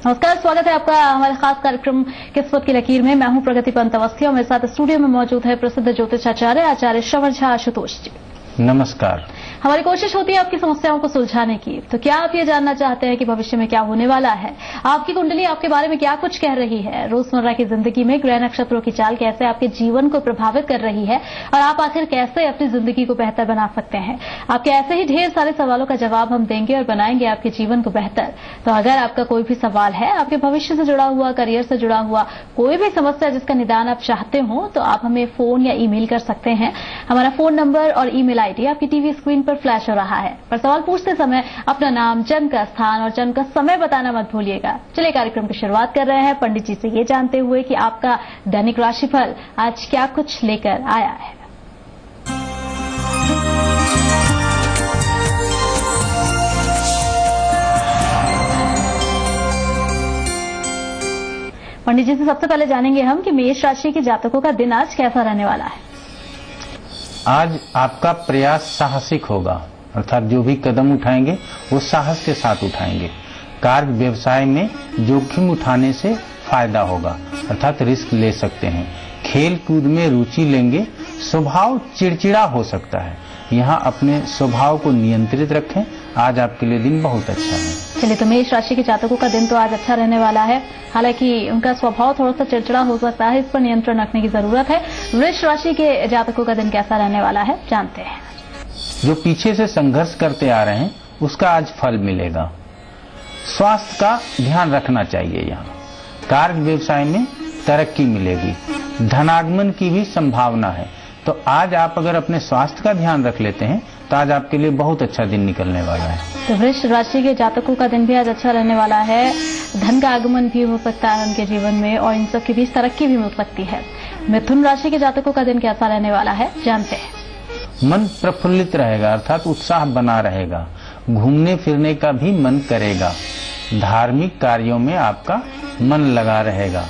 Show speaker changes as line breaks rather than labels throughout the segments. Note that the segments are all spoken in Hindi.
नमस्कार, स्वागत है आपका हमारे खास कार्यक्रम किस्मत की लकीर में। मैं हूं प्रगति पंत अवस्थी और मेरे साथ स्टूडियो में मौजूद है प्रसिद्ध ज्योतिषाचार्य आचार्य श्रवण झा आशुतोष जी।
नमस्कार।
हमारी कोशिश होती है आपकी समस्याओं को सुलझाने की। तो क्या आप ये जानना चाहते हैं कि भविष्य में क्या होने वाला है, आपकी कुंडली आपके बारे में क्या कुछ कह रही है, रोजमर्रा की जिंदगी में ग्रह नक्षत्रों की चाल कैसे आपके जीवन को प्रभावित कर रही है और आप आखिर कैसे अपनी जिंदगी को बेहतर बना सकते हैं, आपके ऐसे ही ढेर सारे सवालों का जवाब हम देंगे और बनाएंगे आपके जीवन को बेहतर। तो अगर आपका कोई भी सवाल है, आपके भविष्य से जुड़ा हुआ, करियर से जुड़ा हुआ कोई भी समस्या जिसका निदान आप चाहते हो, तो आप हमें फोन या ईमेल कर सकते हैं। हमारा फोन नंबर और ईमेल आईडी आपकी टीवी स्क्रीन पर फ्लैश हो रहा है। पर सवाल पूछते समय अपना नाम, जन्म का स्थान और जन्म का समय बताना मत भूलिएगा। चलिए कार्यक्रम की शुरुआत कर रहे हैं पंडित जी से ये जानते हुए कि आपका दैनिक राशिफल आज क्या कुछ लेकर आया है। पंडित जी से सबसे पहले जानेंगे हम कि मेष राशि के जातकों का दिन आज कैसा रहने वाला है।
आज आपका प्रयास साहसिक होगा, अर्थात जो भी कदम उठाएंगे वो साहस के साथ उठाएंगे। कार्य व्यवसाय में जोखिम उठाने से फायदा होगा, अर्थात रिस्क ले सकते हैं। खेल कूद में रुचि लेंगे। स्वभाव चिड़चिड़ा हो सकता है, यहाँ अपने स्वभाव को नियंत्रित रखें। आज आपके लिए दिन बहुत अच्छा है।
चलिए, तो मेष राशि के जातकों का दिन तो आज अच्छा रहने वाला है। हालांकि उनका स्वभाव थोड़ा सा चिड़चिड़ा हो सकता है, इस पर नियंत्रण रखने की जरूरत है। वृष राशि के जातकों का दिन कैसा रहने वाला है, जानते हैं।
जो पीछे से संघर्ष करते आ रहे हैं उसका आज फल मिलेगा। स्वास्थ्य का ध्यान रखना चाहिए। यहाँ कार्य व्यवसाय में तरक्की मिलेगी। धनागमन की भी संभावना है। तो आज आप अगर अपने स्वास्थ्य का ध्यान रख लेते हैं तो आज आपके लिए बहुत अच्छा दिन निकलने वाला है।
तो वृष राशि के जातकों का दिन भी आज अच्छा रहने वाला है। धन का आगमन भी हो सकता है उनके जीवन में और इन सब के बीच तरक्की भी हो सकती है। मिथुन राशि के जातकों का दिन कैसा रहने वाला है, जानते हैं।
मन प्रफुल्लित रहेगा, अर्थात उत्साह बना रहेगा। घूमने फिरने का भी मन करेगा। धार्मिक कार्यों में आपका मन लगा रहेगा।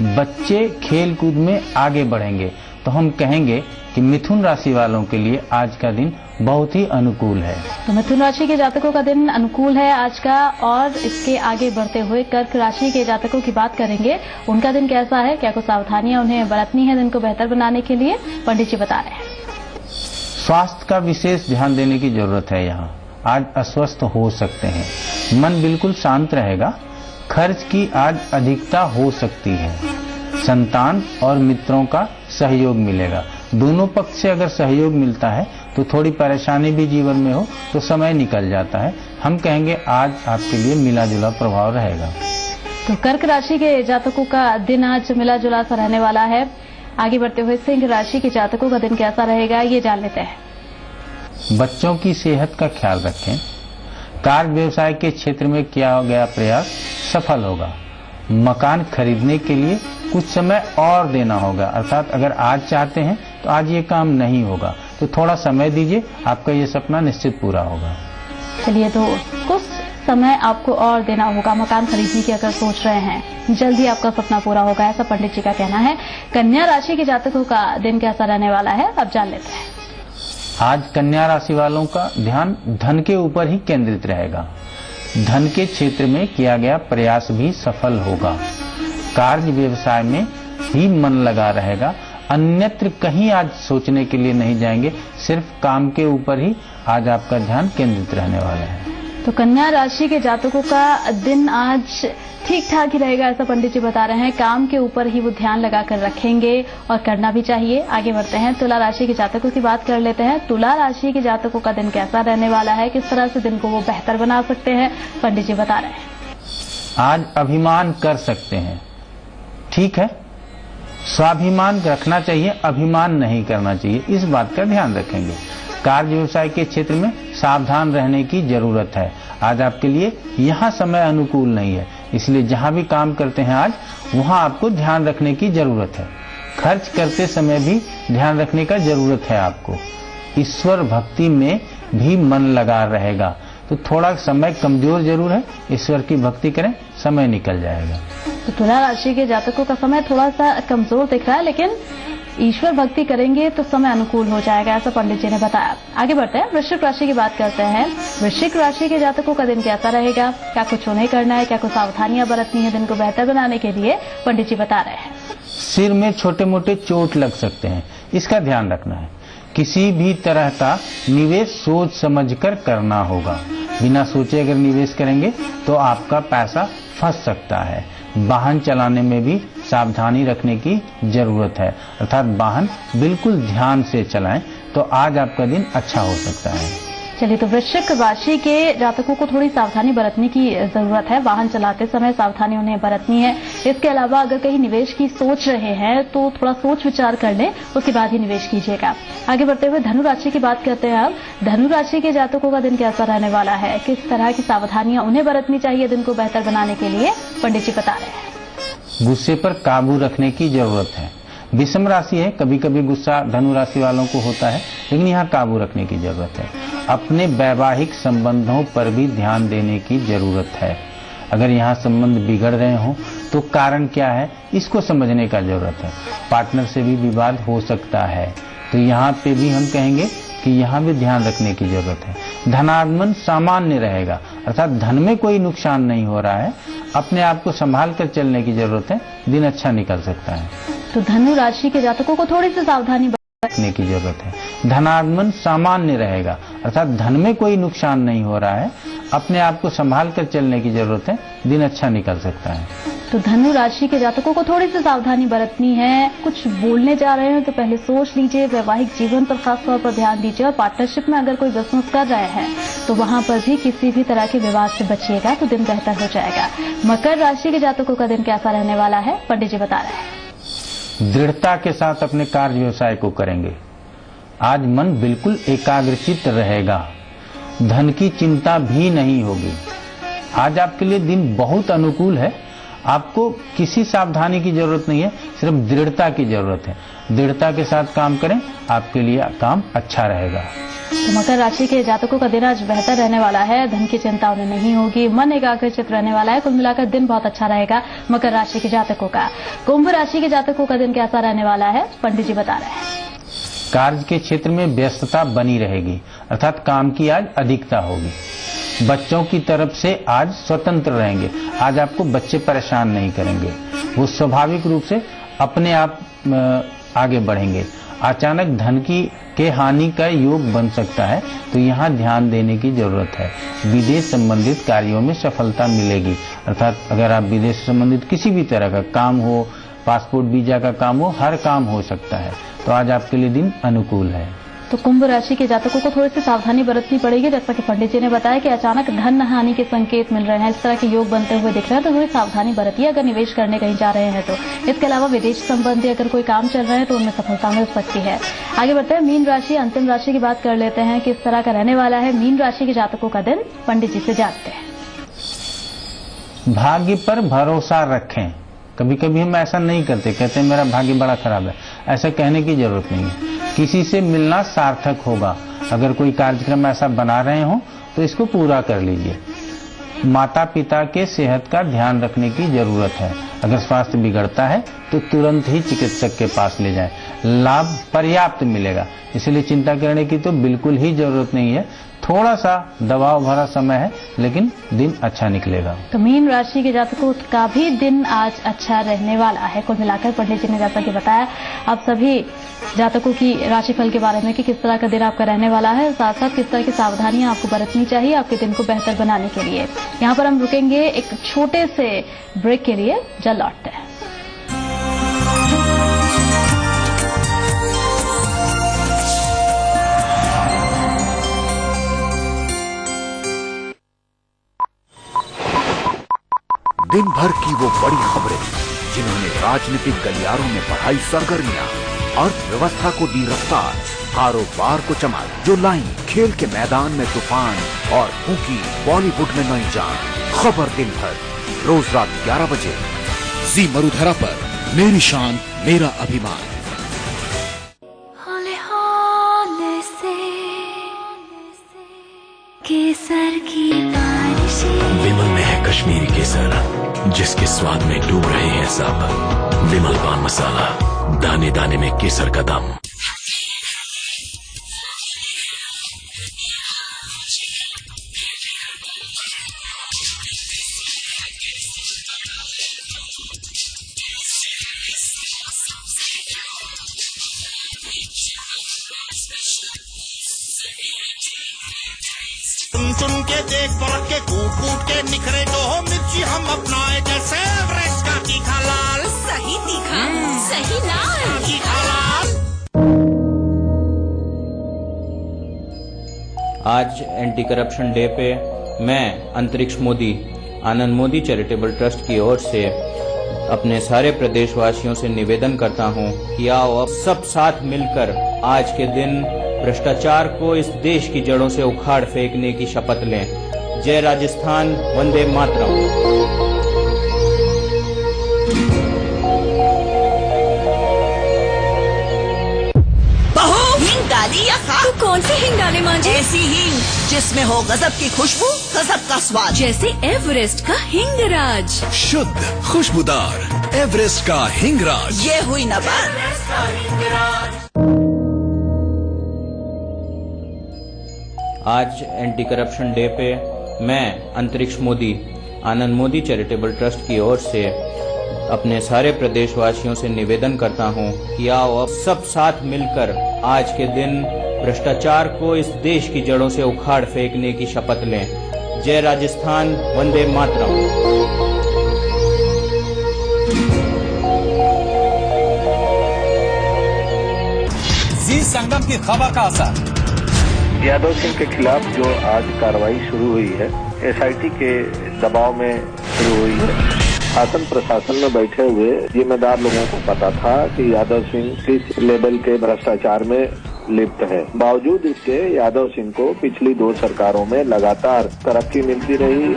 बच्चे खेल कूद में आगे बढ़ेंगे। तो हम कहेंगे कि मिथुन राशि वालों के लिए आज का दिन बहुत ही अनुकूल है।
तो मिथुन राशि के जातकों का दिन अनुकूल है आज का। और इसके आगे बढ़ते हुए कर्क राशि के जातकों की बात करेंगे। उनका दिन कैसा है, क्या कुछ सावधानियां उन्हें बरतनी है दिन को बेहतर बनाने के लिए, पंडित जी बता रहे हैं।
स्वास्थ्य का विशेष ध्यान देने की जरूरत है। यहाँ आज अस्वस्थ हो सकते हैं। मन बिल्कुल शांत रहेगा। खर्च की आज अधिकता हो सकती है। संतान और मित्रों का सहयोग मिलेगा। दोनों पक्ष से अगर सहयोग मिलता है तो थोड़ी परेशानी भी जीवन में हो तो समय निकल जाता है। हम कहेंगे आज आपके लिए मिला जुला प्रभाव रहेगा।
तो कर्क राशि के जातकों का दिन आज मिला जुला सा रहने वाला है। आगे बढ़ते हुए सिंह राशि के जातकों का दिन कैसा रहेगा, ये जान लेते हैं।
बच्चों की सेहत का ख्याल रखें। कार्य व्यवसाय के क्षेत्र में किया गया प्रयास सफल होगा। मकान खरीदने के लिए कुछ समय और देना होगा, अर्थात अगर आज चाहते हैं तो आज ये काम नहीं होगा, तो थोड़ा समय दीजिए, आपका ये सपना निश्चित पूरा होगा।
चलिए, तो कुछ समय आपको और देना होगा। मकान खरीदने की अगर सोच रहे हैं, जल्दी आपका सपना पूरा होगा, ऐसा पंडित जी का कहना है। कन्या राशि के जातकों का दिन कैसा रहने वाला है, अब जान लेते हैं।
आज कन्या राशि वालों का ध्यान धन के ऊपर ही केंद्रित रहेगा। धन के क्षेत्र में किया गया प्रयास भी सफल होगा। कार्य व्यवसाय में ही मन लगा रहेगा। अन्यत्र कहीं आज सोचने के लिए नहीं जाएंगे, सिर्फ काम के ऊपर ही आज आपका ध्यान केंद्रित रहने वाला है।
तो कन्या राशि के जातकों का दिन आज ठीक ठाक ही रहेगा, ऐसा पंडित जी बता रहे हैं। काम के ऊपर ही वो ध्यान लगाकर रखेंगे और करना भी चाहिए। आगे बढ़ते हैं, तुला राशि के जातकों की बात कर लेते हैं। तुला राशि के जातकों का दिन कैसा रहने वाला है, किस तरह से दिन को वो बेहतर बना सकते हैं, पंडित जी बता रहे हैं।
आज अभिमान कर सकते हैं, ठीक है। स्वाभिमान रखना चाहिए, अभिमान नहीं करना चाहिए, इस बात का ध्यान रखेंगे। कार्य व्यवसाय के क्षेत्र में सावधान रहने की जरूरत है। आज आपके लिए यहाँ समय अनुकूल नहीं है, इसलिए जहाँ भी काम करते हैं आज वहाँ आपको ध्यान रखने की जरूरत है। खर्च करते समय भी ध्यान रखने का जरूरत है आपको। ईश्वर भक्ति में भी मन लगा रहेगा। तो थोड़ा समय कमजोर जरूर है, ईश्वर की भक्ति करें, समय निकल जाएगा।
तो तुला राशि के जातकों का समय थोड़ा सा कमजोर दिख रहा है, लेकिन ईश्वर भक्ति करेंगे तो समय अनुकूल हो जाएगा, ऐसा पंडित जी ने बताया। आगे बढ़ते हैं, वृश्चिक राशि की बात करते हैं। वृश्चिक राशि के जातकों का दिन कैसा रहेगा, क्या कुछ उन्हें करना है, क्या कुछ सावधानियां बरतनी है दिन को बेहतर बनाने के लिए, पंडित जी बता रहे हैं।
सिर में छोटे मोटे चोट लग सकते हैं, इसका ध्यान रखना है। किसी भी तरह का निवेश सोच समझकर करना होगा। बिना सोचे अगर निवेश करेंगे तो आपका पैसा फंस सकता है। वाहन चलाने में भी सावधानी रखने की जरूरत है, अर्थात वाहन बिल्कुल ध्यान से चलाएं तो आज आपका दिन अच्छा हो सकता है।
चलिए, तो वृश्चिक राशि के जातकों को थोड़ी सावधानी बरतने की जरूरत है। वाहन चलाते समय सावधानी उन्हें बरतनी है। इसके अलावा अगर कहीं निवेश की सोच रहे हैं तो थोड़ा सोच विचार कर लें, उसके बाद ही निवेश कीजिएगा। आगे बढ़ते हुए धनु राशि की बात करते हैं। अब धनु राशि के जातकों का दिन कैसा रहने वाला है, किस तरह की सावधानियां उन्हें बरतनी चाहिए दिन को बेहतर बनाने के लिए, पंडित जी बता रहे हैं।
गुस्से पर काबू रखने की जरूरत है। विषम राशि है, कभी कभी गुस्सा धनु राशि वालों को होता है, लेकिन यहाँ काबू रखने की जरूरत है। अपने वैवाहिक संबंधों पर भी ध्यान देने की जरूरत है। अगर यहाँ संबंध बिगड़ रहे हों तो कारण क्या है, इसको समझने का जरूरत है। पार्टनर से भी विवाद हो सकता है, तो यहाँ पे भी हम कहेंगे कि यहाँ भी ध्यान रखने की जरूरत है। धनागमन सामान्य रहेगा, अर्थात धन में कोई नुकसान नहीं हो रहा है। अपने आप को संभाल कर चलने की जरूरत है, दिन अच्छा निकल सकता है।
तो धनु राशि के जातकों को थोड़ी सी सावधानी
रखने की जरूरत है। धनागमन सामान्य रहेगा, अर्थात धन में कोई नुकसान नहीं हो रहा है। अपने आप को संभाल कर चलने की जरूरत है, दिन अच्छा निकल सकता है।
तो धनु राशि के जातकों को थोड़ी सी सावधानी बरतनी है। कुछ बोलने जा रहे हैं तो पहले सोच लीजिए। वैवाहिक जीवन पर खास तौर पर ध्यान दीजिए और पार्टनरशिप में अगर कोई बिजनेस कर रहे हैं तो वहां पर भी किसी भी तरह के विवाद से बचिएगा तो दिन बेहतर हो जाएगा। मकर राशि के जातकों का दिन कैसा रहने वाला है, पंडित जी बता रहे हैं।
दृढ़ता के साथ अपने कार्य व्यवसाय को करेंगे। आज मन बिल्कुल एकाग्रचित्त रहेगा। धन की चिंता भी नहीं होगी। आज आपके लिए दिन बहुत अनुकूल है। आपको किसी सावधानी की जरूरत नहीं है, सिर्फ दृढ़ता की जरूरत है। दृढ़ता के साथ काम करें, आपके लिए काम अच्छा रहेगा।
तो मकर राशि के जातकों का दिन आज बेहतर रहने वाला है। धन की चिंता उन्हें नहीं होगी, मन एकाग्रचित रहने वाला है। कुल मिलाकर दिन बहुत अच्छा रहेगा मकर राशि के जातकों का। कुंभ राशि के जातकों का दिन कैसा रहने वाला है, पंडित जी बता रहे हैं।
कार्य के क्षेत्र में व्यस्तता बनी रहेगी, अर्थात काम की आज अधिकता होगी। बच्चों की तरफ से आज स्वतंत्र रहेंगे। आज आपको बच्चे परेशान नहीं करेंगे, वो स्वाभाविक रूप से अपने आप आगे बढ़ेंगे। अचानक धन के हानि का योग बन सकता है, तो यहाँ ध्यान देने की जरूरत है। विदेश संबंधित कार्यों में सफलता मिलेगी, अर्थात अगर आप विदेश से संबंधित किसी भी तरह का काम हो, पासपोर्ट वीजा का काम हो, हर काम हो सकता है। तो आज आपके लिए दिन अनुकूल है।
तो कुंभ राशि के जातकों को थोड़ी सी सावधानी बरतनी पड़ेगी। जैसा कि पंडित जी ने बताया कि अचानक धन हानि के संकेत मिल रहे हैं, इस तरह के योग बनते हुए दिख रहे हैं, तो थोड़ी सावधानी बरतिए अगर निवेश करने कहीं जा रहे हैं तो। इसके अलावा विदेश संबंधी अगर कोई काम चल रहा है तो उनमें सफलता मिल सकती है। आगे बढ़ते हैं, मीन राशि, अंतिम राशि की बात कर लेते हैं। किस तरह का रहने वाला है मीन राशि के जातकों का दिन, पंडित जी से जानते हैं।
भाग्य पर भरोसा रखें। कभी कभी हम ऐसा नहीं करते, कहते हैं मेरा भाग्य बड़ा खराब है। ऐसा कहने की जरूरत नहीं है। किसी से मिलना सार्थक होगा। अगर कोई कार्यक्रम ऐसा बना रहे हो तो इसको पूरा कर लीजिए। माता पिता के सेहत का ध्यान रखने की जरूरत है। अगर स्वास्थ्य बिगड़ता है तो तुरंत ही चिकित्सक के पास ले जाएं। लाभ पर्याप्त मिलेगा, इसलिए चिंता करने की तो बिल्कुल ही जरूरत नहीं है। थोड़ा सा दबाव भरा समय है, लेकिन दिन अच्छा निकलेगा।
तो मीन राशि के जातकों का भी दिन आज अच्छा रहने वाला है। कुल मिलाकर पंडित जी ने जैसा कि बताया, आप सभी जातकों की राशिफल के बारे में कि किस तरह का दिन आपका रहने वाला है, साथ साथ किस तरह की सावधानियां आपको बरतनी चाहिए आपके दिन को बेहतर बनाने के लिए। यहाँ पर हम रुकेंगे एक छोटे से ब्रेक के लिए, जल्द लौटते हैं।
दिन भर की वो बड़ी खबरें जिन्होंने राजनीतिक गलियारों में बढ़ाई सरगर्मियां, अर्थव्यवस्था को दी रफ्तार, कारोबार को चमक, जो लाई खेल के मैदान में तूफान और फूकी बॉलीवुड में नई जान। खबर दिन भर रोज रात 11 बजे जी मरुधरा पर। मेरी शान मेरा अभिमान।
हौले हौले से केसर की बारिशें,
विमल महक
कश्मीरी केसर, जिसके स्वाद में डूब रहे हैं सब। विमल पान मसाला, दाने दाने में केसर का दम।
सुन सुन के देख परख के कूट कूट के निखरे जो हो मिर्ची हम अपनाए जैसे एवरेस्ट का तीखा लाल।
सही तीखा, सही लाल।
तीखा लाल।
आज एंटी करप्शन डे पे मैं अंतरिक्ष मोदी आनंद मोदी चैरिटेबल ट्रस्ट की ओर से अपने सारे प्रदेशवासियों से निवेदन करता हूं कि आओ अब सब साथ मिलकर आज के दिन भ्रष्टाचार को इस देश की जड़ों से उखाड़ फेंकने की शपथ लें। जय राजस्थान, वंदे मातरम।
बहू, हिंग डाली या खा? तो कौन सी हिंग डाले माँ जी?
ऐसी हिंग जिसमें हो गजब की खुशबू, गजब का स्वाद,
जैसे एवरेस्ट का हिंगराज।
शुद्ध खुशबूदार एवरेस्ट का हिंगराज।
ये हुई ना बात।
आज एंटी करप्शन डे पे मैं अंतरिक्ष मोदी आनंद मोदी चैरिटेबल ट्रस्ट की ओर से अपने सारे प्रदेशवासियों से निवेदन करता हूं कि आओ अब सब साथ मिलकर आज के दिन भ्रष्टाचार को इस देश की जड़ों से उखाड़ फेंकने की शपथ लें। जय राजस्थान, वंदे मातरम।
जी संगम की खबर का असर।
यादव सिंह के खिलाफ जो आज कार्रवाई शुरू हुई है, एसआईटी के दबाव में शुरू हुई है। शासन प्रशासन में बैठे हुए जिम्मेदार लोगों को पता था कि यादव सिंह किस लेवल के भ्रष्टाचार में लिप्त है। बावजूद इसके यादव सिंह को पिछली 2 सरकारों में लगातार तरक्की मिलती रही।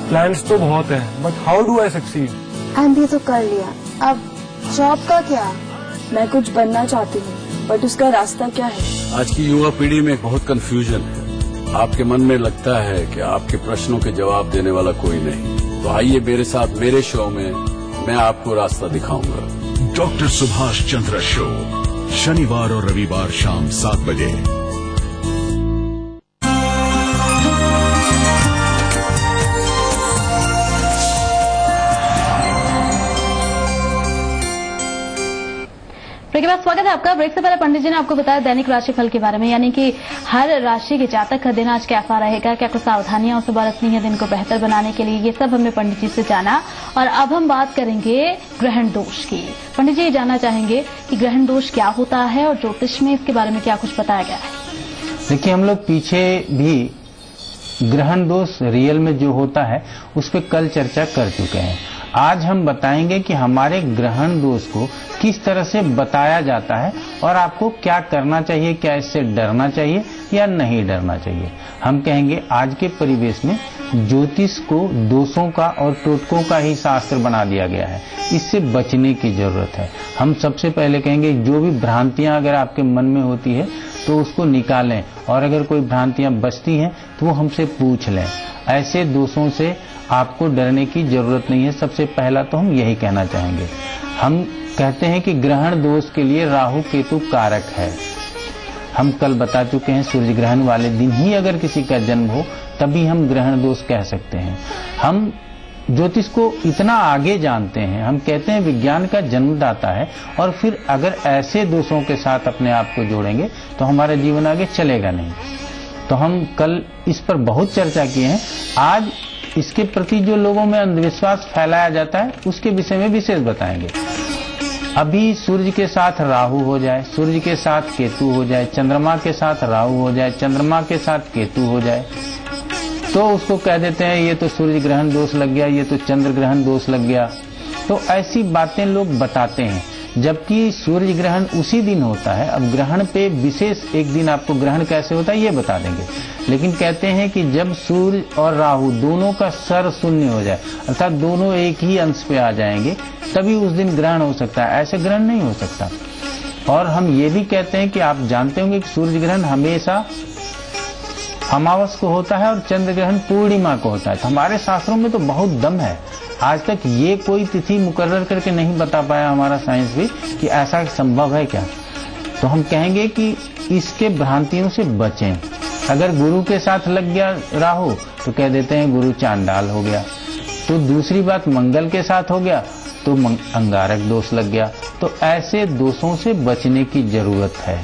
प्लान्स तो बहुत हैं, but how do I succeed?
MBA तो कर लिया, अब जॉब का क्या? मैं कुछ बनना चाहती हूँ, बट उसका रास्ता क्या है?
आज की युवा पीढ़ी में बहुत कंफ्यूजन है। आपके मन में लगता है कि आपके प्रश्नों के जवाब देने वाला कोई नहीं, तो आइए मेरे साथ मेरे शो में मैं आपको रास्ता दिखाऊंगा। डॉक्टर सुभाष चंद्र शो, शनिवार और रविवार शाम 7 बजे।
ब्रेक के बाद स्वागत है आपका। ब्रेक से पहले पंडित जी ने आपको बताया दैनिक राशिफल के बारे में, यानी कि हर राशि के जातक का दिन आज कैसा रहेगा, क्या कुछ सावधानियां उसे बरतनी है दिन को बेहतर बनाने के लिए, ये सब हमने पंडित जी से जाना। और अब हम बात करेंगे ग्रहण दोष की। पंडित जी ये जानना चाहेंगे कि ग्रहण दोष क्या होता है और ज्योतिष में इसके बारे में क्या कुछ बताया गया है।
देखिए, हम लोग पीछे भी ग्रहण दोष रियल में जो होता है उस पर कल चर्चा कर चुके हैं। आज हम बताएंगे कि हमारे ग्रहण दोष को किस तरह से बताया जाता है और आपको क्या करना चाहिए, क्या इससे डरना चाहिए या नहीं डरना चाहिए। हम कहेंगे आज के परिवेश में ज्योतिष को दोषों का और टोटकों का ही शास्त्र बना दिया गया है, इससे बचने की जरूरत है। हम सबसे पहले कहेंगे जो भी भ्रांतियां अगर आपके मन में होती है तो उसको निकालें, और अगर कोई भ्रांतियां बचती हैं तो वो हमसे पूछ लें। ऐसे दोषों से आपको डरने की जरूरत नहीं है। सबसे पहला तो हम यही कहना चाहेंगे। हम कहते हैं कि ग्रहण दोष के लिए राहु केतु कारक है। हम कल बता चुके हैं सूर्य ग्रहण वाले दिन ही अगर किसी का जन्म हो तभी हम ग्रहण दोष कह सकते हैं। हम ज्योतिष को इतना आगे जानते हैं, हम कहते हैं विज्ञान का जन्मदाता है, और फिर अगर ऐसे दोषों के साथ अपने आप को जोड़ेंगे तो हमारा जीवन आगे चलेगा नहीं। तो हम कल इस पर बहुत चर्चा किए हैं। आज इसके प्रति जो लोगों में अंधविश्वास फैलाया जाता है उसके विषय में विशेष बताएंगे। अभी सूर्य के साथ राहु हो जाए, सूर्य के साथ केतु हो जाए, चंद्रमा के साथ राहु हो जाए, चंद्रमा के साथ केतु हो जाए, तो उसको कह देते हैं ये तो सूर्य ग्रहण दोष लग गया, ये तो चंद्र ग्रहण दोष लग गया। तो ऐसी बातें लोग बताते हैं, जबकि सूर्य ग्रहण उसी दिन होता है। अब ग्रहण पे विशेष एक दिन आपको ग्रहण कैसे होता है ये बता देंगे, लेकिन कहते हैं कि जब सूर्य और राहु दोनों का सर शून्य हो जाए, अर्थात दोनों एक ही अंश पे आ जाएंगे, तभी उस दिन ग्रहण हो सकता है, ऐसे ग्रहण नहीं हो सकता। और हम ये भी कहते हैं कि आप जानते होंगे कि सूर्य ग्रहण हमेशा अमावस को होता है और चंद्र ग्रहण पूर्णिमा को होता है। तो हमारे शास्त्रों में तो बहुत दम है, आज तक ये कोई तिथि मुकर्रर करके नहीं बता पाया हमारा साइंस भी कि ऐसा संभव है क्या। तो हम कहेंगे कि इसके भ्रांतियों से बचें। अगर गुरु के साथ लग गया राहु तो कह देते हैं गुरु चांडाल हो गया। तो दूसरी बात, मंगल के साथ हो गया तो अंगारक दोष लग गया। तो ऐसे दोषों से बचने की जरूरत है।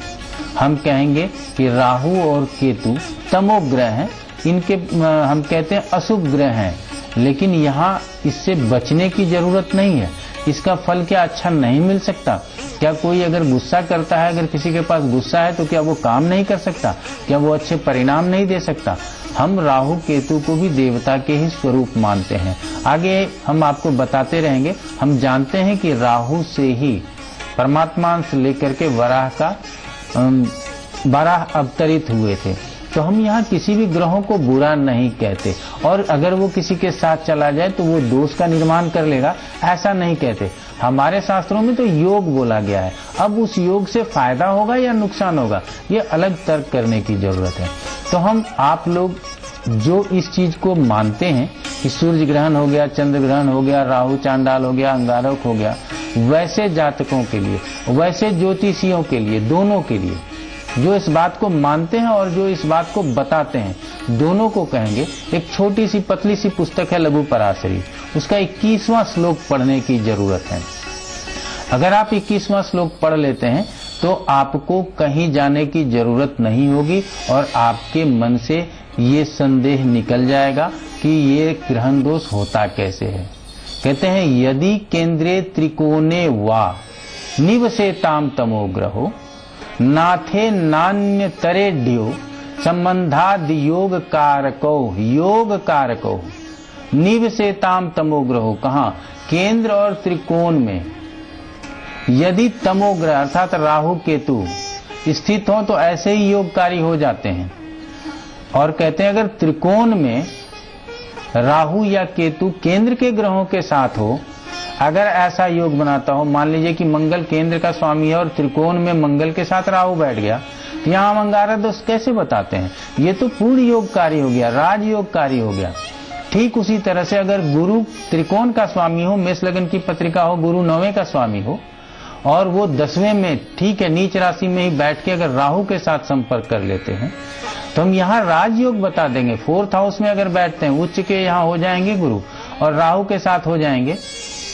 हम कहेंगे कि राहु और केतु तमोग्रह हैं, इनके हम कहते हैं अशुभ ग्रह हैं, लेकिन यहाँ इससे बचने की जरूरत नहीं है। इसका फल क्या अच्छा नहीं मिल सकता? क्या कोई अगर गुस्सा करता है, अगर किसी के पास गुस्सा है तो क्या वो काम नहीं कर सकता? क्या वो अच्छे परिणाम नहीं दे सकता? हम राहु केतु को भी देवता के ही स्वरूप मानते हैं। आगे हम आपको बताते रहेंगे। हम जानते हैं कि राहु से ही परमात्मा से लेकर के वराह अवतरित हुए थे। तो हम यहाँ किसी भी ग्रहों को बुरा नहीं कहते, और अगर वो किसी के साथ चला जाए तो वो दोष का निर्माण कर लेगा, ऐसा नहीं कहते। हमारे शास्त्रों में तो योग बोला गया है। अब उस योग से फायदा होगा या नुकसान होगा, ये अलग तर्क करने की जरूरत है। तो हम आप लोग जो इस चीज को मानते हैं कि सूर्य ग्रहण हो गया, चंद्र ग्रहण हो गया, राहु चांडाल हो गया, अंगारक हो गया, वैसे जातकों के लिए, वैसे ज्योतिषियों के लिए, दोनों के लिए जो इस बात को मानते हैं और जो इस बात को बताते हैं, दोनों को कहेंगे एक छोटी सी पतली सी पुस्तक है लघु पराशरी, उसका 21वां श्लोक पढ़ने की जरूरत है। अगर आप 21वां श्लोक पढ़ लेते हैं तो आपको कहीं जाने की जरूरत नहीं होगी और आपके मन से ये संदेह निकल जाएगा कि ये ग्रहण दोष होता कैसे है। कहते हैं यदि केंद्रे त्रिकोणे वा निवसेताम तमोग्रहो नाथे नान्य तरेड्यो संबंधाद योग कारको निवसेताम तमोग्रहो। कहा? केंद्र और त्रिकोण में यदि तमोग्रह अर्थात राहु केतु स्थित हो तो ऐसे ही योगकारी हो जाते हैं। और कहते हैं अगर त्रिकोण में राहु या केतु केंद्र के ग्रहों के साथ हो, अगर ऐसा योग बनाता हो, मान लीजिए कि मंगल केंद्र का स्वामी है और त्रिकोण में मंगल के साथ राहु बैठ गया, तो यहाँ हम अंगारक दोष कैसे बताते हैं? ये तो पूर्ण योगकारी हो गया, राजयोगकारी हो गया। ठीक उसी तरह से अगर गुरु त्रिकोण का स्वामी हो, मेष लग्न की पत्रिका हो, गुरु 9वें का स्वामी हो और वो 10वें में ठीक है नीच राशि में ही बैठ के अगर राहु के साथ संपर्क कर लेते हैं तो हम यहाँ राजयोग बता देंगे। 4th हाउस में अगर बैठते हैं, उच्च के यहाँ हो जाएंगे गुरु और राहु के साथ हो जाएंगे,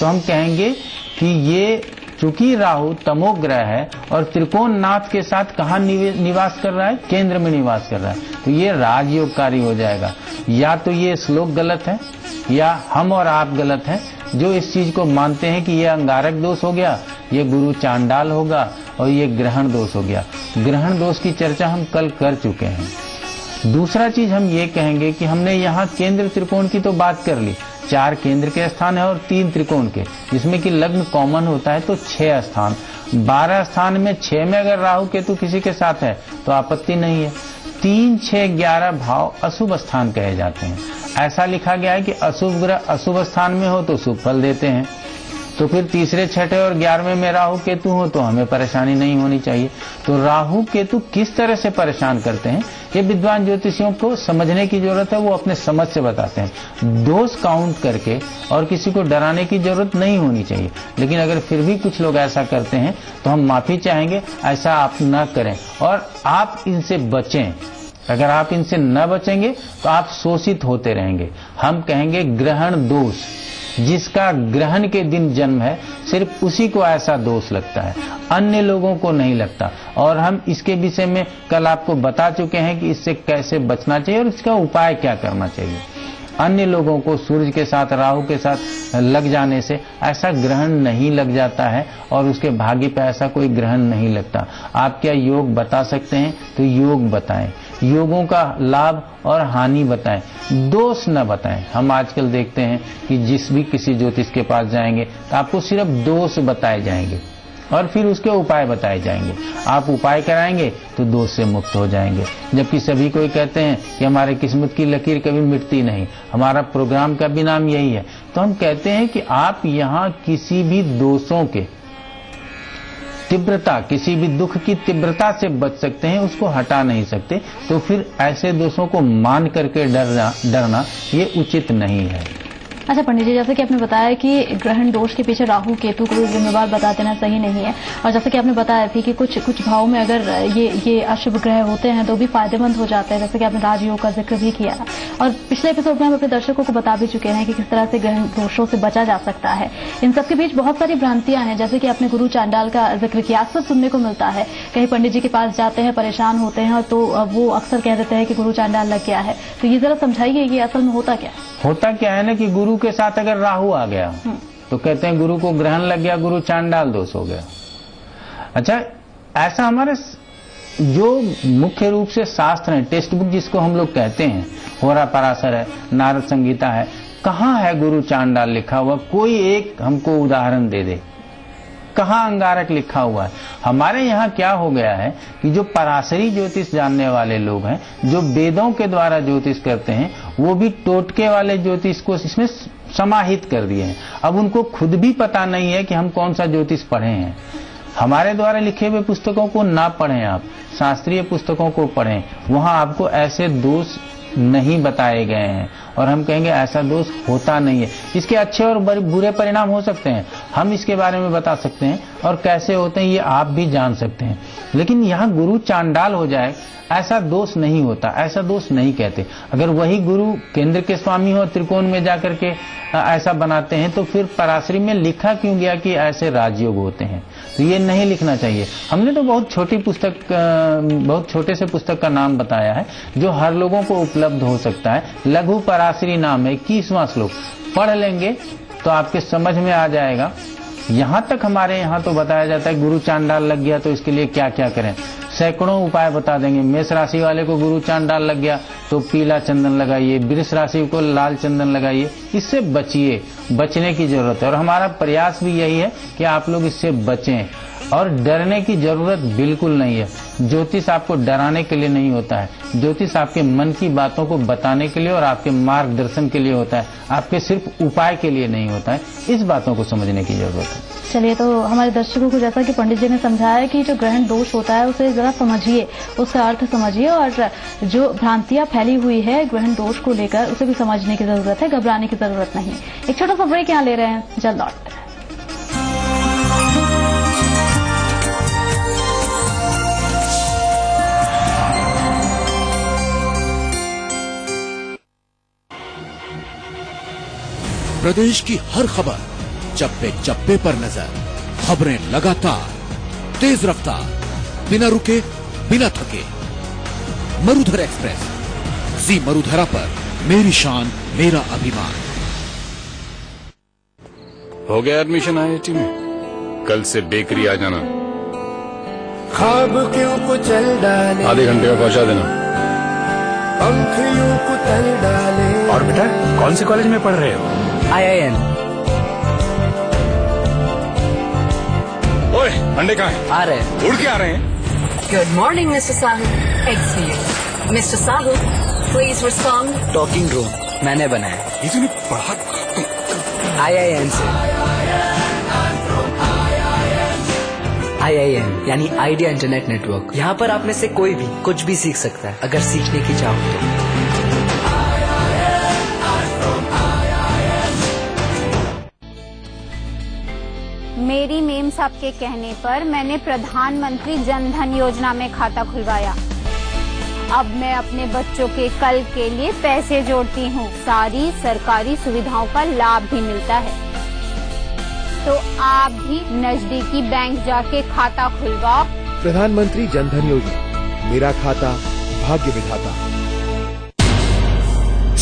तो हम कहेंगे कि ये चूंकि राहु तमोग्रह है और त्रिकोण नाथ के साथ कहाँ निवास कर रहा है? केंद्र में निवास कर रहा है, तो ये राजयोगकारी हो जाएगा। या तो ये श्लोक गलत है या हम और आप गलत हैं जो इस चीज को मानते हैं कि ये अंगारक दोष हो गया, ये गुरु चांडाल होगा और ये ग्रहण दोष हो गया। ग्रहण दोष की चर्चा हम कल कर चुके हैं। दूसरा चीज हम ये कहेंगे कि हमने यहाँ केंद्र त्रिकोण की तो बात कर ली, 4 केंद्र के स्थान है और 3 त्रिकोण के, जिसमें कि लग्न कॉमन होता है तो 6 स्थान। 12 स्थान में 6 में अगर राहु केतु किसी के साथ है तो आपत्ति नहीं है। 3, 6, 11 भाव अशुभ स्थान कहे जाते हैं। ऐसा लिखा गया है कि अशुभ ग्रह अशुभ स्थान में हो तो शुभ फल देते हैं। तो फिर तीसरे, छठे और 11वें में राहु केतु हो तो हमें परेशानी नहीं होनी चाहिए। तो राहु केतु किस तरह से परेशान करते हैं ये विद्वान ज्योतिषियों को समझने की जरूरत है, वो अपने समझ से बताते हैं। दोष काउंट करके और किसी को डराने की जरूरत नहीं होनी चाहिए। लेकिन अगर फिर भी कुछ लोग ऐसा करते हैं तो हम माफी चाहेंगे, ऐसा आप न करें और आप इनसे बचें। अगर आप इनसे न बचेंगे तो आप शोषित होते रहेंगे। हम कहेंगे ग्रहण दोष, जिसका ग्रहण के दिन जन्म है सिर्फ उसी को ऐसा दोष लगता है, अन्य लोगों को नहीं लगता। और हम इसके विषय में कल आपको बता चुके हैं कि इससे कैसे बचना चाहिए और इसका उपाय क्या करना चाहिए। अन्य लोगों को सूर्य के साथ राहु के साथ लग जाने से ऐसा ग्रहण नहीं लग जाता है और उसके भाग्य पे ऐसा कोई ग्रहण नहीं लगता। आप क्या योग बता सकते हैं तो योग बताएं, योगों का लाभ और हानि बताएं, दोष न बताएं। हम आजकल देखते हैं कि जिस भी किसी ज्योतिष के पास जाएंगे तो आपको सिर्फ दोष बताए जाएंगे और फिर उसके उपाय बताए जाएंगे। आप उपाय कराएंगे तो दोष से मुक्त हो जाएंगे। जबकि सभी कोई कहते हैं कि हमारे किस्मत की लकीर कभी मिटती नहीं, हमारा प्रोग्राम का भी नाम यही है। तो हम कहते हैं कि आप यहाँ किसी भी दोषों के तीव्रता, किसी भी दुख की तीव्रता से बच सकते हैं, उसको हटा नहीं सकते। तो फिर ऐसे दोषों को मान करके डरना ये उचित नहीं है।
अच्छा पंडित जी, जैसे कि आपने बताया कि ग्रहण दोष के पीछे राहु केतु को जिम्मेवार बता देना सही नहीं है, और जैसे कि आपने बताया भी कि कुछ भाव में अगर ये अशुभ ग्रह होते हैं तो भी फायदेमंद हो जाते हैं, जैसे कि आपने राजयोग का जिक्र भी किया। और पिछले एपिसोड में हम अपने दर्शकों को बता भी चुके हैं कि किस तरह से ग्रहण दोषों से बचा जा सकता है। इन सबके बीच बहुत सारी भ्रांतियां हैं, जैसे कि आपने गुरु चांडाल का जिक्र किया, अक्सर सुनने को मिलता है। कहीं पंडित जी के पास जाते हैं, परेशान होते हैं, तो वो अक्सर कह देते हैं कि गुरु चांडाल लग गया है। तो ये जरा समझाइए, ये असल में होता क्या है?
होता क्या है ना कि गुरु के साथ अगर राहु आ गया तो कहते हैं गुरु को ग्रहण लग गया, गुरु चांडाल दोष हो गया। अच्छा, ऐसा हमारे जो मुख्य रूप से शास्त्र है, टेक्स्ट बुक जिसको हम लोग कहते हैं, होरा पराशर है, नारद संगीता है, कहाँ है गुरु चांडाल लिखा हुआ? कोई एक हमको उदाहरण दे दे, कहाँ अंगारक लिखा हुआ है? हमारे यहाँ क्या हो गया है कि जो पराशरी ज्योतिष जानने वाले लोग हैं, जो वेदों के द्वारा ज्योतिष करते हैं, वो भी टोटके वाले ज्योतिष को इसमें समाहित कर दिए हैं। अब उनको खुद भी पता नहीं है कि हम कौन सा ज्योतिष पढ़े हैं। हमारे द्वारा लिखे हुए पुस्तकों को ना पढ़ें, आप शास्त्रीय पुस्तकों को पढ़ें, वहां आपको ऐसे दोष नहीं बताए गए हैं, और हम कहेंगे ऐसा दोष होता नहीं है। इसके अच्छे और बुरे परिणाम हो सकते हैं, हम इसके बारे में बता सकते हैं, और कैसे होते हैं ये आप भी जान सकते हैं। लेकिन यहाँ गुरु चांडाल हो जाए, ऐसा दोष नहीं होता, ऐसा दोष नहीं कहते। अगर वही गुरु केंद्र के स्वामी हो, त्रिकोण में जाकर के ऐसा बनाते हैं, तो फिर पराशरी में लिखा क्यों गया कि ऐसे राजयोग होते हैं? तो ये नहीं लिखना चाहिए। हमने तो बहुत छोटी पुस्तक, बहुत छोटे से पुस्तक का नाम बताया है जो हर लोगों को उपलब्ध हो सकता है। लघु पराशरी नाम है, 21वां श्लोक पढ़ लेंगे तो आपके समझ में आ जाएगा। यहाँ तक हमारे यहाँ तो बताया जाता है गुरु चांडाल लग गया तो इसके लिए क्या क्या करें, सैकड़ों उपाय बता देंगे। मेष राशि वाले को गुरु चांडाल लग गया तो पीला चंदन लगाइए, वृष राशि को लाल चंदन लगाइए। इससे बचिए, बचने की जरूरत है, और हमारा प्रयास भी यही है कि आप लोग इससे बचें। और डरने की जरूरत बिल्कुल नहीं है। ज्योतिष आपको डराने के लिए नहीं होता है, ज्योतिष आपके मन की बातों को बताने के लिए और आपके मार्गदर्शन के लिए होता है, आपके सिर्फ उपाय के लिए नहीं होता है। इस बातों को समझने की जरूरत है।
चलिए, तो हमारे दर्शकों को जैसा कि पंडित जी ने समझाया कि जो ग्रहण दोष होता है उसे जरा समझिए, उसका अर्थ समझिए, और जो भ्रांतियां फैली हुई है ग्रहण दोष को लेकर उसे भी समझने की जरूरत है, घबराने की जरूरत नहीं। एक छोटा सा ब्रेक यहाँ ले रहे हैं, जल्द लौटते हैं।
प्रदेश की हर खबर, चप्पे चप्पे पर नजर, खबरें लगातार, तेज रफ्तार, बिना रुके बिना थके। मरुधर एक्सप्रेस, जी मरुधरा पर, मेरी शान मेरा अभिमान।
हो गया एडमिशन IIT में? कल से बेकरी आ जाना।
ख्वाब क्यों कुचल डाले,
आधे घंटे में पहुंचा देना।
पंख यूं कुतल डाले। और बेटा कौन से कॉलेज में पढ़ रहे हो?
IIM।
ओए, अंडे कहाँ हैं?
आ रहे हैं।
उड़ के आ रहे हैं।
Good morning, Mr. Sahu. Excellent. Mr. Sahu, please respond.
Talking room मैंने बनाया,
इतनी पढ़ा
IIM से। IIM यानी आइडिया इंटरनेट नेटवर्क। यहाँ पर आप में से कोई भी कुछ भी सीख सकता है, अगर सीखने की चाह हो तो।
मेरी मेम साहब के कहने पर मैंने प्रधानमंत्री जन धन योजना में खाता खुलवाया। अब मैं अपने बच्चों के कल के लिए पैसे जोड़ती हूँ। सारी सरकारी सुविधाओं का लाभ भी मिलता है। तो आप भी नजदीकी बैंक जाके खाता खुलवाओ।
प्रधानमंत्री जन धन योजना, मेरा खाता भाग्य विधाता।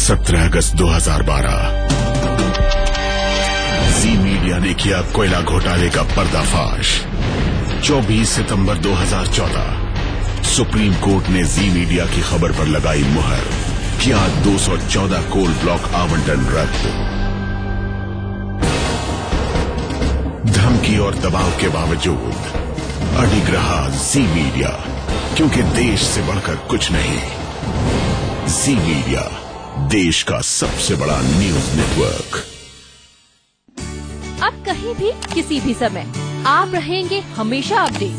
17 अगस्त 2012 जी मीडिया ने किया कोयला घोटाले का पर्दाफाश। 24 सितंबर 2014 सुप्रीम कोर्ट ने जी मीडिया की खबर पर लगाई मुहर, किया 214 कोल ब्लॉक आवंटन रद्द। धमकी और दबाव के बावजूद अडिग रहा जी मीडिया, क्योंकि देश से बढ़कर कुछ नहीं। जी मीडिया, देश का सबसे बड़ा न्यूज नेटवर्क।
अब कहीं भी किसी भी समय आप रहेंगे हमेशा अपडेट,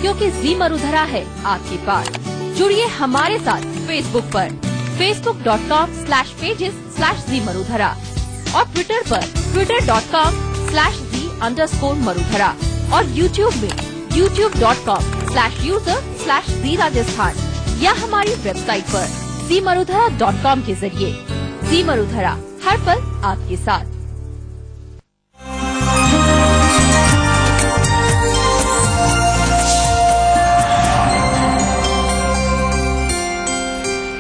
क्योंकि जी मरुधरा है आपके पास। जुड़िए हमारे साथ फेसबुक पर facebook.com/pages/जी मरुधरा और ट्विटर पर twitter.com/z_मरुधरा और यूट्यूब में youtube.com/user/जी राजस्थान या हमारी वेबसाइट पर zmarudhara.com के जरिए। जी मरुधरा, हर पल आपके साथ।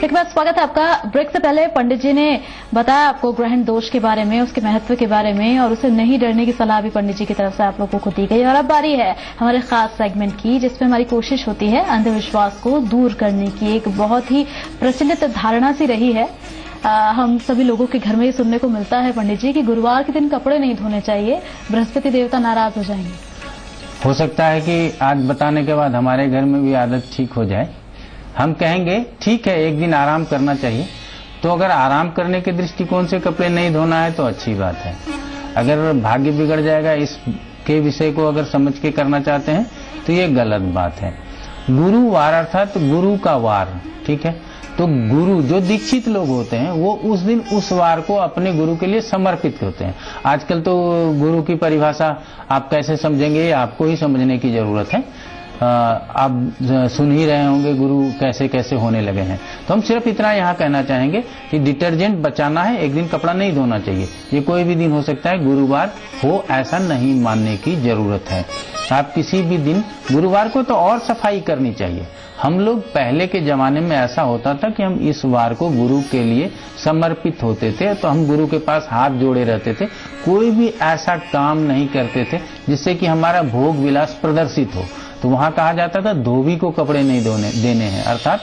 एक बार स्वागत है आपका। ब्रेक से पहले पंडित जी ने बताया आपको ग्रहण दोष के बारे में, उसके महत्व के बारे में, और उसे नहीं डरने की सलाह भी पंडित जी की तरफ से आप लोगों को दी गई। और अब बारी है हमारे खास सेगमेंट की, जिसमें हमारी कोशिश होती है अंधविश्वास को दूर करने की। एक बहुत ही प्रचलित धारणा सी रही है, हम सभी लोगों के घर में ही सुनने को मिलता है पंडित जी कि गुरुवार के दिन कपड़े नहीं धोने चाहिए, बृहस्पति देवता नाराज हो जाएंगे।
हो सकता है कि आज बताने के बाद हमारे घर में भी आदत ठीक हो जाए। हम कहेंगे ठीक है, एक दिन आराम करना चाहिए। तो अगर आराम करने के दृष्टिकोण से कपड़े नहीं धोना है तो अच्छी बात है। अगर भाग्य बिगड़ जाएगा इसके विषय को अगर समझ के करना चाहते हैं तो ये गलत बात है। गुरुवार अर्थात गुरु का वार, ठीक है। तो गुरु जो दीक्षित लोग होते हैं वो उस दिन उस वार को अपने गुरु के लिए समर्पित होते हैं। आजकल तो गुरु की परिभाषा आप कैसे समझेंगे ये आपको ही समझने की जरूरत है। आप सुन ही रहे होंगे गुरु कैसे कैसे होने लगे हैं। तो हम सिर्फ इतना यहाँ कहना चाहेंगे कि डिटर्जेंट बचाना है, एक दिन कपड़ा नहीं धोना चाहिए। ये कोई भी दिन हो सकता है, गुरुवार हो ऐसा नहीं मानने की जरूरत है। आप किसी भी दिन, गुरुवार को तो और सफाई करनी चाहिए। हम लोग पहले के जमाने में ऐसा होता था कि हम इस वार को गुरु के लिए समर्पित होते थे, तो हम गुरु के पास हाथ जोड़े रहते थे। कोई भी ऐसा काम नहीं करते थे जिससे कि हमारा भोग विलास प्रदर्शित हो। तो वहां कहा जाता था धोबी को कपड़े नहीं देने हैं, अर्थात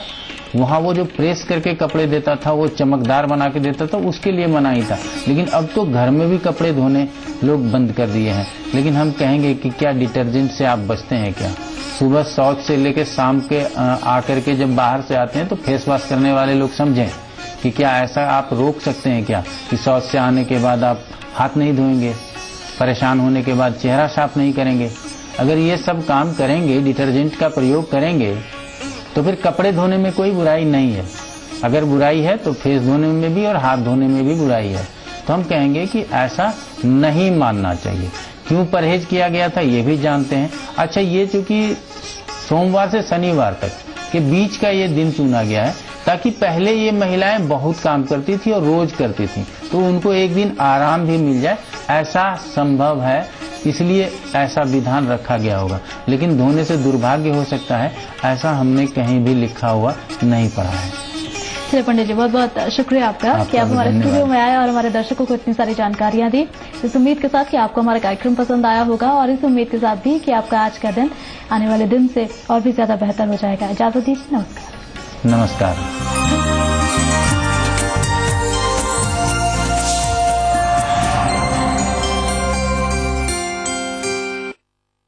वहां वो जो प्रेस करके कपड़े देता था, वो चमकदार बना के देता था, उसके लिए मनाही था। लेकिन अब तो घर में भी कपड़े धोने लोग बंद कर दिए हैं। लेकिन हम कहेंगे कि क्या डिटर्जेंट से आप बचते हैं क्या? सुबह शौच से लेकर शाम के आकर के जब बाहर से आते हैं तो फेस वॉश करने वाले लोग समझें कि क्या ऐसा आप रोक सकते हैं क्या कि शौच से आने के बाद आप हाथ नहीं धोएंगे, परेशान होने के बाद चेहरा साफ नहीं करेंगे। अगर ये सब काम करेंगे, डिटर्जेंट का प्रयोग करेंगे, तो फिर कपड़े धोने में कोई बुराई नहीं है। अगर बुराई है तो फेस धोने में भी और हाथ धोने में भी बुराई है। तो हम कहेंगे कि ऐसा नहीं मानना चाहिए। क्यों परहेज किया गया था ये भी जानते हैं। अच्छा, ये चूंकि सोमवार से शनिवार तक के बीच का ये दिन चुना गया है ताकि पहले ये महिलाएं बहुत काम करती थी और रोज करती थी, तो उनको एक दिन आराम भी मिल जाए, ऐसा संभव है, इसलिए ऐसा विधान रखा गया होगा। लेकिन धोने से दुर्भाग्य हो सकता है, ऐसा हमने कहीं भी लिखा हुआ नहीं पढ़ा है।
चलिए पंडित जी, बहुत बहुत शुक्रिया आपका कि आप हमारे स्टूडियो में आए और हमारे दर्शकों को इतनी सारी जानकारियां दी। इस उम्मीद के साथ कि आपको हमारा कार्यक्रम पसंद आया होगा और इस उम्मीद के साथ भी कि आपका आज का दिन आने वाले दिन से और भी ज्यादा बेहतर हो जाएगा। इजाजत दीजिए, नमस्कार।
नमस्कार।